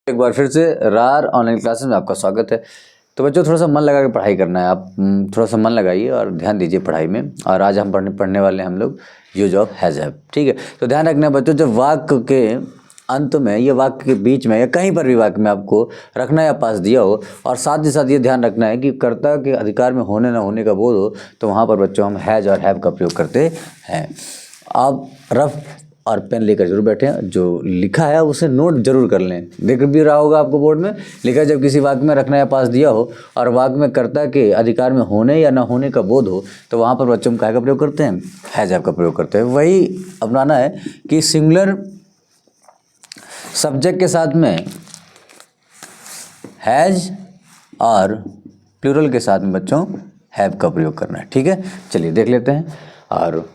एक बार फिर से रार ऑनलाइन क्लासेस में आपका स्वागत है। तो बच्चों थोड़ा सा मन लगा के पढ़ाई करना है। आप थोड़ा सा मन लगाइए और ध्यान दीजिए पढ़ाई में। और आज हम पढ़ने वाले हैं हम लोग यूज ऑफ हैज़ हैव। ठीक है, तो ध्यान रखना बच्चों, जब वाक्य के अंत में या वाक्य के बीच में या कहीं पर भी वाक्य में आपको रखना या पास दिया हो, और साथ ही साथ ये ध्यान रखना है कि कर्ता के अधिकार में होने ना होने का बोध हो, तो वहाँ पर बच्चों हम हैज़ और हैव का प्रयोग करते हैं। आप रफ और पेन लेकर जरूर बैठें, जो लिखा है उसे नोट जरूर कर लें। देख भी रहा होगा आपको बोर्ड में लिखा है, जब किसी वाक्य में रखना या पास दिया हो और वाक्य में कर्ता के अधिकार में होने या ना होने का बोध हो, तो वहाँ पर बच्चों का प्रयोग करते हैं, हैज़ हैव का प्रयोग करते हैं। वही अपनाना है कि सिंगुलर सब्जेक्ट के साथ में हैज़ और प्लूरल के साथ में बच्चों हैव का प्रयोग करना है। ठीक है, चलिए देख लेते हैं। और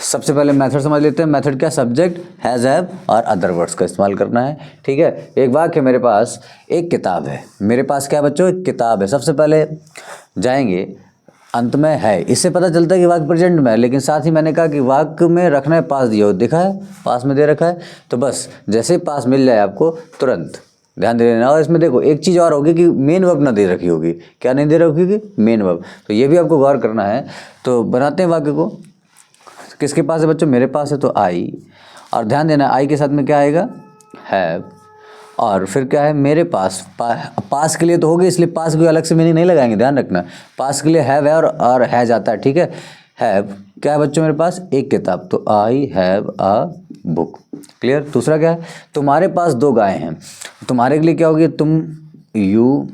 सबसे पहले मेथड समझ लेते हैं। मेथड क्या, सब्जेक्ट हैज़ हैव और अदर वर्ड्स का इस्तेमाल करना है। ठीक है, एक वाक्य है, मेरे पास एक किताब है। मेरे पास क्या बच्चों, एक किताब है। सबसे पहले जाएंगे अंत में है, इससे पता चलता है कि वाक्य प्रेजेंट में है, लेकिन साथ ही मैंने कहा कि वाक्य में रखना है पास दिया हो, दिखा है पास में दे रखा है, तो बस जैसे ही पास मिल जाए आपको तुरंत ध्यान दे देना। और इसमें देखो एक चीज़ और होगी कि मेन वर्ब ना दे रखी होगी। क्या नहीं दे रखी होगी, मेन वर्ब, तो ये भी आपको गौर करना है। तो बनाते हैं वाक्य को। किसके पास है बच्चों, मेरे पास है, तो आई, और ध्यान देना आई के साथ में क्या आएगा, हैव, और फिर क्या है मेरे पास। पास के लिए तो हो गई, इसलिए पास कोई अलग से मीनिंग नहीं लगाएंगे, ध्यान रखना। पास के लिए हैव है और हैज आता है। ठीक है, हैव क्या है बच्चों, मेरे पास एक किताब, तो I have a book. Clear. दूसरा क्या है, तुम्हारे पास दो गाय हैं। तुम्हारे के लिए क्या होगी, तुम, यू,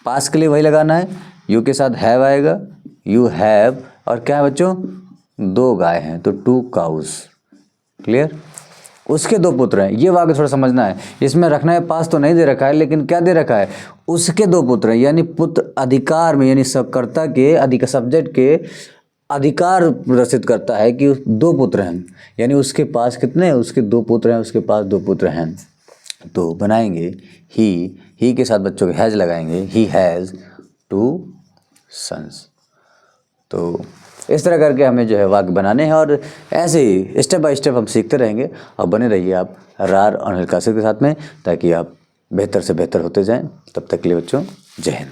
पास के लिए वही लगाना है, यू के साथ हैव आएगा, यू हैव, और क्या है बच्चों, दो गाय हैं, तो टू काउज। क्लियर। उसके दो पुत्र हैं, ये वाक्य थोड़ा समझना है। इसमें रखना है पास तो नहीं दे रखा है, लेकिन क्या दे रखा है, उसके दो पुत्र हैं, यानी पुत्र अधिकार में, यानी कर्ता के सब्जेक्ट के अधिकार प्रदर्शित करता है कि दो पुत्र हैं, यानी उसके पास कितने हैं, उसके दो पुत्र हैं, उसके पास दो पुत्र हैं। तो बनाएंगे ही के साथ बच्चों के हैज लगाएंगे, ही हैज़ टू सन्स। तो इस तरह करके हमें जो है वाक्य बनाने हैं, और ऐसे ही स्टेप बाय स्टेप हम सीखते रहेंगे। और बने रहिए आप रार ऑनलाइन क्लासेस के साथ में, ताकि आप बेहतर से बेहतर होते जाएं। तब तक के लिए बच्चों जय हिंद।